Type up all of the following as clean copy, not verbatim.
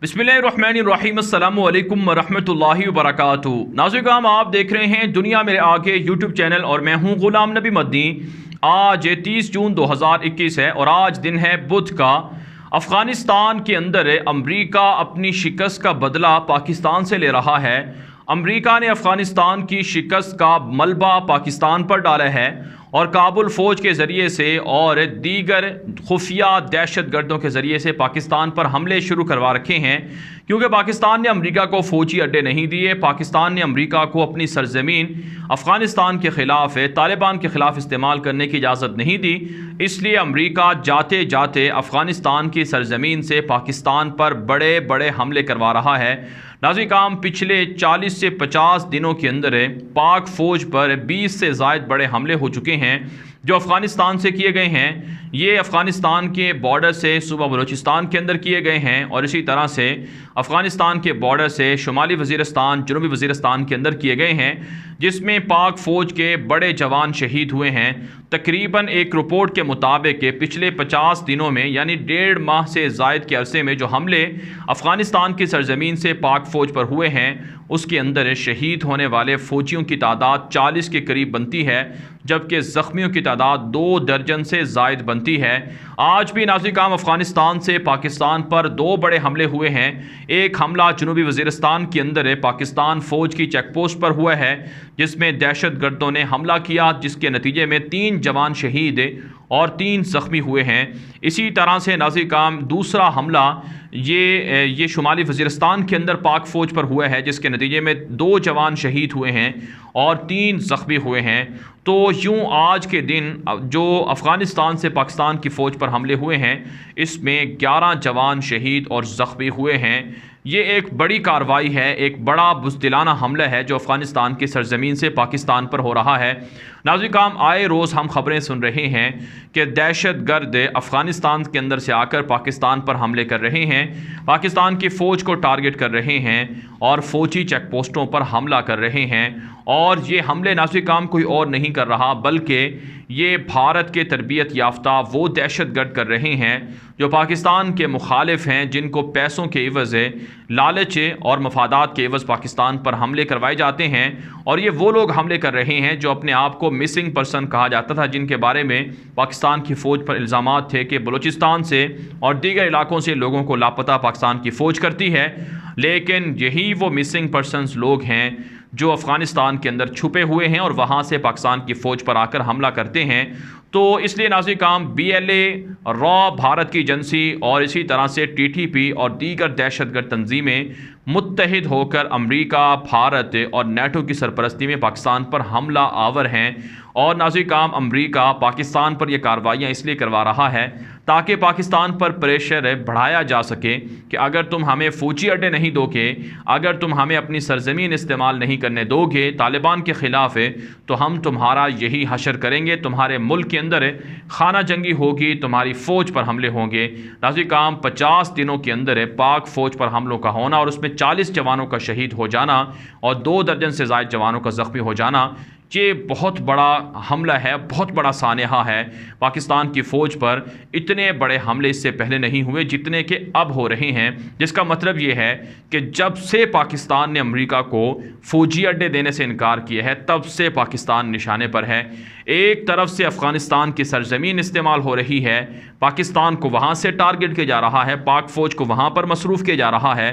बिस्मिल्लाहिर्रहमानिर्रहीम अस्सलामु अलैकुम वरहमतुल्लाहि वबरकातुहू। नाज़रीन, आप देख रहे हैं दुनिया मेरे आगे यूट्यूब चैनल और मैं हूं गुलाम नबी मदनी। आज 30 जून 2021 है और आज दिन है बुध का। अफ़गानिस्तान के अंदर अमरीका अपनी शिकस्त का बदला पाकिस्तान से ले रहा है। अमरीका ने अफ़गानिस्तान की शिकस्त का मलबा पाकिस्तान पर डाला है और काबुल फ़ौज के ज़रिए से और दीगर खुफिया दहशत गर्दों के ज़रिए से पाकिस्तान पर हमले शुरू करवा रखे हैं, क्योंकि पाकिस्तान ने अमरीका को फ़ौजी अड्डे नहीं दिए। पाकिस्तान ने अमरीका को अपनी सरजमीन अफ़गानिस्तान के ख़िलाफ़ तालिबान के ख़िलाफ़ इस्तेमाल करने की इजाज़त नहीं दी। इसलिए अमरीका जाते जाते अफ़गानिस्तान की सरजमीन से पाकिस्तान पर बड़े बड़े हमले करवा रहा है। नाज़रीन, पिछले 40 से 50 दिनों के अंदर पाक फ़ौज पर 20 से ज़ायद बड़े हमले हो चुके हैं जो अफ़गानिस्तान से किए गए हैं। ये अफ़गानिस्तान के बॉर्डर से सूबा बलूचिस्तान के अंदर किए गए हैं और इसी तरह से अफ़गानिस्तान के बॉर्डर से शुमाली वज़ीरिस्तान, जनूबी वज़ीरिस्तान के अंदर किए गए हैं, जिसमें पाक फ़ौज के बड़े जवान शहीद हुए हैं। तकरीबन एक रिपोर्ट के मुताबिक पिछले 50 दिनों में यानी 1.5 माह से ज़ायद के अरसे में जो हमले अफ़गानिस्तान की सरजमीन से पाक फ़ौज पर हुए हैं, उसके अंदर शहीद होने वाले फ़ौजियों की तादाद 40 के करीब बनती है, जबकि ज़ख्मियों की तादाद 2 दर्जन से ज़ायद बनती है। आज भी नाज़रीन, अफ़गानिस्तान से पाकिस्तान पर 2 बड़े हमले हुए हैं। एक हमला जनूबी वज़ीरिस्तान के अंदर पाकिस्तान फ़ौज की चेक पोस्ट पर हुआ है, जिसमें दहशत गर्दों ने हमला किया, जिसके नतीजे में 3 जवान शहीद और 3 ज़ख्मी हुए हैं। इसी तरह से नाज़रीन, दूसरा हमला ये शुमाली वज़ीरिस्तान के अंदर पाक फ़ौज पर हुआ है, जिसके नतीजे में 2 जवान शहीद हुए हैं और 3 ज़ख्मी हुए हैं। तो यूँ आज के दिन जो अफ़गानिस्तान से पाकिस्तान की फ़ौज पर हमले हुए हैं, इसमें 11 जवान शहीद और ज़ख्मी हुए हैं। ये एक बड़ी कार्रवाई है, एक बड़ा बुज़दिलाना हमला है जो अफ़गानिस्तान की सरजमीन से पाकिस्तान पर हो रहा है। नाज़रीन, आए रोज़ हम ख़बरें सुन रहे हैं कि दहशत गर्द अफ़गानिस्तान के अंदर से आकर पाकिस्तान पर हमले कर रहे हैं, पाकिस्तान की फ़ौज को टारगेट कर रहे हैं और फ़ौजी चेक पोस्टों पर हमला कर रहे हैं। और ये हमले नाज़रीन कोई और नहीं कर रहा, बल्कि ये भारत के तरबियत याफ्ता वो दहशत गर्द कर रहे हैं जो पाकिस्तान के मुखालिफ हैं, जिनको पैसों के एवज़ लालच और मफादात के एवज़ पाकिस्तान पर हमले करवाए जाते हैं। और ये वो लोग हमले कर रहे हैं जो अपने आप को मिसिंग पर्सन कहा जाता था, जिनके बारे में पाकिस्तान की फ़ौज पर इल्ज़ामात थे कि बलूचिस्तान से और दीगर इलाकों से लोगों को लापता पाकिस्तान की फ़ौज करती है। लेकिन यही वो मिसिंग पर्सनस लोग हैं जो अफ़गानिस्तान के अंदर छुपे हुए हैं और वहाँ से पाकिस्तान की फ़ौज पर आकर हमला करते हैं। तो इसलिए नाज़रीन, BLA, रॉ, भारत की एजेंसी और इसी तरह से TTP और दीगर दहशतगर्द तंजीमें मुत्तहिद होकर अमरीका, भारत और NATO की सरपरस्ती में पाकिस्तान पर हमला आवर हैं। और नाज़रीन, अमरीका पाकिस्तान पर यह कार्रवाइयाँ इसलिए करवा रहा है ताकि पाकिस्तान पर प्रेशर बढ़ाया जा सके कि अगर तुम हमें फ़ौजी अड्डे नहीं दोगे, अगर तुम हमें अपनी सरजमीन इस्तेमाल नहीं करने दोगे तालिबान के ख़िलाफ़, तो हम तुम्हारा यही हशर करेंगे, तुम्हारे मुल्क के अंदर खाना जंगी होगी, तुम्हारी फ़ौज पर हमले होंगे। नाज़रीन, 50 दिनों के अंदर पाक फ़ौज पर हमलों का होना और उसमें 40 जवानों का शहीद हो जाना और 2 दर्जन से ज़ायद जवानों का ज़ख्मी हो जाना, ये बहुत बड़ा हमला है, बहुत बड़ा सानहा है पाकिस्तान की फ़ौज पर। इतने बड़े हमले इससे पहले नहीं हुए जितने के अब हो रहे हैं, जिसका मतलब ये है कि जब से पाकिस्तान ने अमेरिका को फ़ौजी अड्डे देने से इनकार किया है, तब से पाकिस्तान निशाने पर है। एक तरफ से अफ़गानिस्तान की सरजमीन इस्तेमाल हो रही है, पाकिस्तान को वहाँ से टारगेट किया जा रहा है, पाक फ़ौज को वहाँ पर मसरूफ़ किया जा रहा है।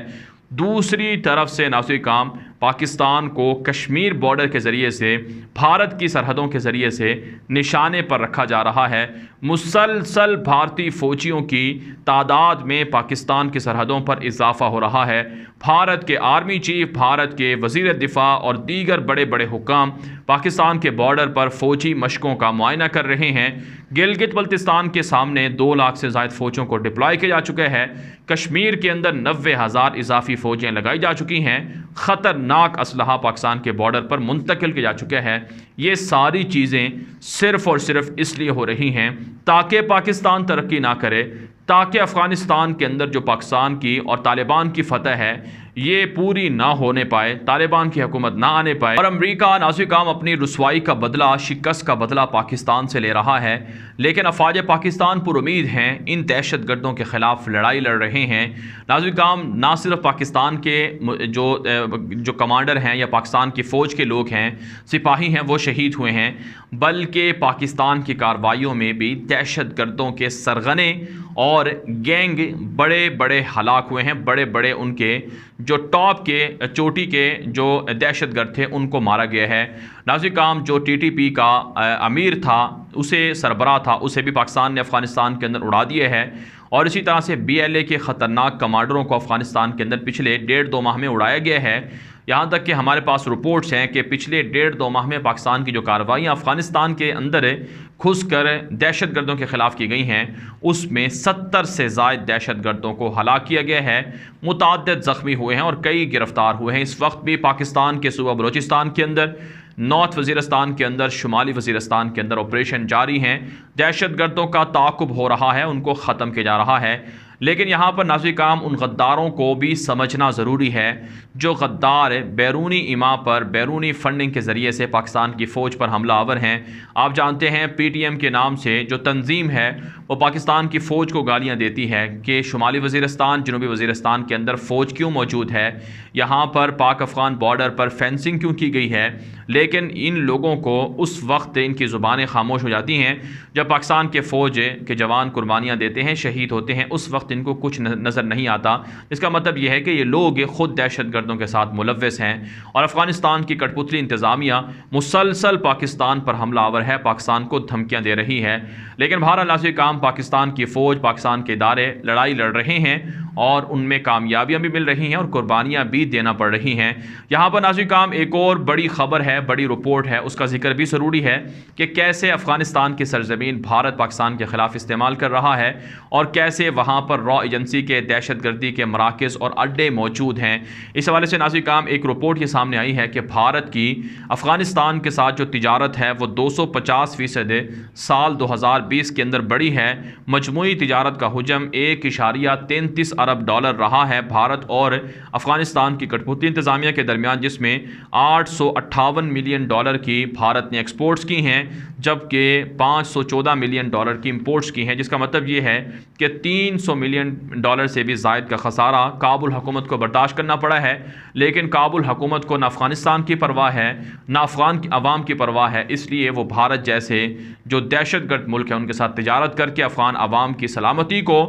दूसरी तरफ से नाज़रीन, पाकिस्तान को कश्मीर बॉर्डर के ज़रिए से, भारत की सरहदों के ज़रिए से निशाने पर रखा जा रहा है। मुसलसल भारतीय फ़ौजियों की तादाद में पाकिस्तान की सरहदों पर इजाफ़ा हो रहा है। भारत के आर्मी चीफ, भारत के वज़ीर दिफ़ा और दीगर बड़े बड़े हुक्काम पाकिस्तान के बॉर्डर पर फ़ौजी मशकों का मुआयना कर रहे हैं। गिलगित बल्तिस्तान के सामने 2 लाख से ज़ायद फ़ौजियों को डिप्लॉय किया जा चुका है। कश्मीर के अंदर 90,000 इजाफी फ़ौजें लगाई जा चुकी हैं। ख़तरनाक असलहा पाकिस्तान के बॉर्डर पर मुंतकिल किया जा चुका है। ये सारी चीज़ें सिर्फ़ और सिर्फ इसलिए हो रही हैं ताकि पाकिस्तान तरक्की ना करे, تاکہ افغانستان کے اندر جو پاکستان کی اور طالبان کی فتح ہے یہ پوری نہ ہونے پائے، طالبان کی حکومت نہ آنے پائے۔ اور امریکہ ناظرین کرام اپنی رسوائی کا بدلہ، شکست کا بدلہ پاکستان سے لے رہا ہے، لیکن افواج پاکستان پر امید ہیں، ان دہشت گردوں کے خلاف لڑائی لڑ رہے ہیں۔ ناظرین کرام نہ صرف پاکستان کے جو کمانڈر ہیں یا پاکستان کی فوج کے لوگ ہیں، سپاہی ہیں، وہ شہید ہوئے ہیں، بلکہ پاکستان کی کارروائیوں میں بھی دہشت گردوں کے سرغنے اور گینگ بڑے بڑے ہلاک ہوئے ہیں۔ بڑے بڑے ان کے جو ٹاپ کے چوٹی کے جو دہشت گرد تھے ان کو مارا گیا ہے۔ ناظرین کرام جو TTP کا امیر تھا، اسے سربراہ تھا، اسے بھی پاکستان نے افغانستان کے اندر اڑا دیا ہے، اور اسی طرح سے BLA کے خطرناک کمانڈروں کو افغانستان کے اندر پچھلے 1.5-2 ماہ میں اڑایا گیا ہے۔ یہاں تک کہ ہمارے پاس رپورٹس ہیں کہ پچھلے 1.5-2 ماہ میں پاکستان کی جو کارروائیاں افغانستان کے اندر گھس کر دہشت گردوں کے خلاف کی گئی ہیں، اس میں 70 سے زائد دہشت گردوں کو ہلاک کیا گیا ہے، متعدد زخمی ہوئے ہیں اور کئی گرفتار ہوئے ہیں۔ اس وقت بھی پاکستان کے صوبہ بلوچستان کے اندر، نارتھ وزیرستان کے اندر، شمالی وزیرستان کے اندر آپریشن جاری ہیں، دہشت گردوں کا تعاقب ہو رہا ہے، ان کو ختم کیا جا رہا ہے۔ لیکن یہاں پر ناظرین کرام ان غداروں کو بھی سمجھنا ضروری ہے جو غدار بیرونی ایما پر، بیرونی فنڈنگ کے ذریعے سے پاکستان کی فوج پر حملہ آور ہیں۔ آپ جانتے ہیں PTM کے نام سے جو تنظیم ہے وہ پاکستان کی فوج کو گالیاں دیتی ہے کہ شمالی وزیرستان، جنوبی وزیرستان کے اندر فوج کیوں موجود ہے، یہاں پر پاک افغان بارڈر پر فینسنگ کیوں کی گئی ہے۔ لیکن ان لوگوں کو اس وقت ان کی زبانیں خاموش ہو جاتی ہیں جب پاکستان کے فوج کے جوان قربانیاں دیتے ہیں، شہید ہوتے ہیں، اس وقت ان کو کچھ نظر نہیں آتا۔ اس کا مطلب یہ ہے کہ یہ لوگ خود دہشت گردوں کے ساتھ ملوث ہیں، اور افغانستان کی کٹپتلی انتظامیہ مسلسل پاکستان پر حملہ آور ہے، پاکستان کو دھمکیاں دے رہی ہے۔ لیکن بہرحال ناظرین کرام پاکستان کی فوج، پاکستان کے ادارے لڑائی لڑ رہے ہیں اور ان میں کامیابیاں بھی مل رہی ہیں اور قربانیاں بھی دینا پڑ رہی ہیں۔ یہاں پر ناظرین کرام ایک اور بڑی خبر ہے، بڑی رپورٹ ہے، اس کا ذکر بھی ضروری ہے کہ کیسے افغانستان کی سرزمین بھارت پاکستان کے خلاف استعمال کر رہا ہے اور کیسے وہاں پر را ایجنسی کے دہشت گردی کے مراکز اور اڈے موجود ہیں۔ اس حوالے سے ناظرین کرام ایک رپورٹ یہ سامنے آئی ہے کہ بھارت کی افغانستان کے ساتھ جو تجارت ہے وہ 250% سال 2020 کے اندر بڑھی ہے۔ مجموعی تجارت کا حجم $1.33 ارب رہا ہے بھارت اور افغانستان کی کٹپتلی انتظامیہ کے درمیان، جس میں $858 ملین کی بھارت نے ایکسپورٹس کی ہیں، جبکہ $514 ملین کی امپورٹس کی ہیں، جس کا مطلب یہ ہے کہ $300 ملین سے بھی زائد کا خسارہ کابل حکومت کو برداشت کرنا پڑا ہے۔ لیکن کابل حکومت کو نہ افغانستان کی پرواہ ہے نہ افغان عوام کی پرواہ ہے، اس لیے وہ بھارت جیسے جو دہشت گرد ملک ہے ان کے ساتھ تجارت کر کے افغان عوام کی سلامتی کو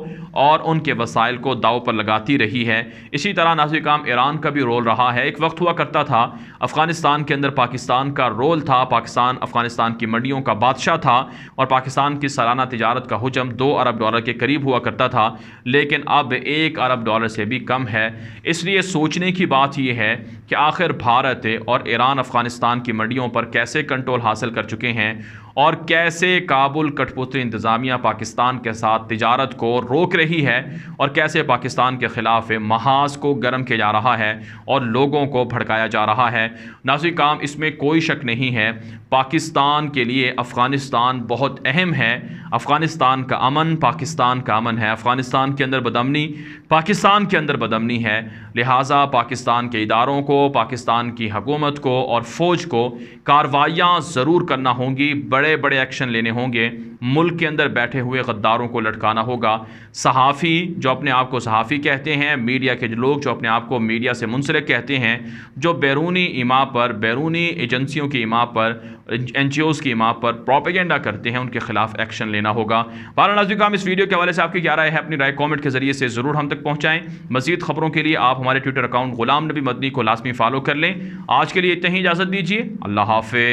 اور ان کے وسائل کو داؤ پر لگاتی رہی ہے۔ اسی طرح ناظرین کرام ایران کا بھی رول رہا ہے۔ ایک وقت ہوا کرتا تھا افغانستان کے اندر پاکستان کا رول تھا، پاکستان افغانستان کی منڈیوں کا بادشاہ تھا اور پاکستان کی سالانہ تجارت کا حجم $2 ارب کے قریب ہوا کرتا تھا، لیکن اب $1 ارب سے بھی کم ہے۔ اس لیے سوچنے کی بات یہ ہے کہ آخر بھارت اور ایران افغانستان کی منڈیوں پر کیسے کنٹرول حاصل کر چکے ہیں اور کیسے کابل کٹپتلی انتظامیہ پاکستان کے ساتھ تجارت کو روک رہی ہے اور کیسے پاکستان کے خلاف محاذ کو گرم کیا جا رہا ہے اور لوگوں کو بھڑکایا جا رہا ہے۔ ناظرین کرام اس میں کوئی شک نہیں ہے، پاکستان کے لیے افغانستان بہت اہم ہے۔ افغانستان کا امن پاکستان کا امن ہے، افغانستان کے اندر بدامنی پاکستان کے اندر بدامنی ہے، لہٰذا پاکستان کے اداروں کو، پاکستان کی حکومت کو اور فوج کو کارروائیاں ضرور کرنا ہوں گی، بڑے بڑے ایکشن لینے ہوں گے، ملک کے اندر بیٹھے ہوئے غداروں کو لٹکانا ہوگا۔ صحافی جو اپنے آپ کو صحافی کہتے ہیں، میڈیا کے لوگ جو اپنے آپ کو میڈیا سے منسلک کہتے ہیں، جو بیرونی ایما پر، بیرونی ایجنسیوں کی ایما پر، NGOs کی ایما پر پروپیگنڈا کرتے ہیں، ان کے خلاف ایکشن لینا ہوگا۔ بہرحال ناظرین کرام اس ویڈیو کے حوالے سے آپ کی کیا رائے ہے؟ اپنی رائے کامنٹ کے ذریعے سے ضرور ہم تک پہنچائیں۔ مزید خبروں کے لیے آپ ہمارے ٹویٹر اکاؤنٹ غلام نبی مدنی کو لازمی فالو کر لیں۔ آج کے لیے اتنا ہی، اجازت دیجیے، اللہ حافظ۔